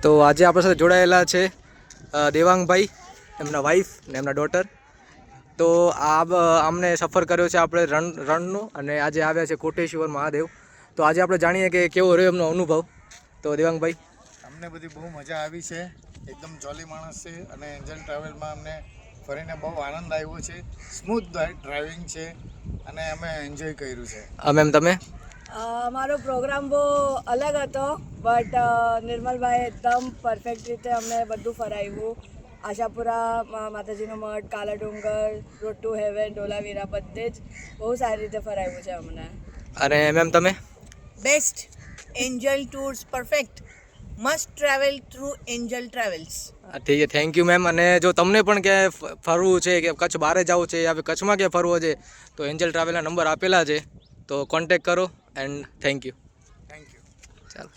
તો આજે આપણા સાથે જોડાયેલા છે દેવાંગભાઈ, એમના વાઈફ ને એમના ડોટર. તો આમને સફર કર્યો છે આપણે રણનો, અને આજે આવ્યા છે કોટેશ્વર મહાદેવ. તો આજે આપણે જાણીએ કે કેવો રહ્યો એમનો અનુભવ. તો દેવાંગભાઈ, અમને બધી બહુ મજા આવી છે, એકદમ જોલી માણસ છે, અને એન્જલ ટ્રાવેલમાં અમને ફરીને બહુ આનંદ આવ્યો છે. સ્મૂથ ડ્રાઇવિંગ છે અને અમે એન્જોય કર્યું છે. મેમ તમે? અમારો પ્રોગ્રામ બહુ અલગ હતો, બટ નિર્મલભાઈ એકદમ પરફેક્ટ રીતે અમને બધું ફરાવ્યું. આશાપુરા માતાજીનો મઠ, કાલા ડુંગર, રોડ ટુ હેવન, ઢોલાવીરા, બધે જ બહુ સારી રીતે ફરાવ્યું છે અમને. અને મેમ તમે? Best. Angel tours perfect. Must travel through Angel travels. ઠીક છે, થેન્ક યુ મેમ. અને જો તમને પણ ક્યાંય ફરવું છે કે કચ્છ બહાર જવું છે યા કચ્છમાં ક્યાંય ફરવો છે તો એન્જલ ટ્રાવેલના નંબર આપેલા છે, તો કોન્ટેક્ટ કરો. And thank you. Thank you. ચાલો.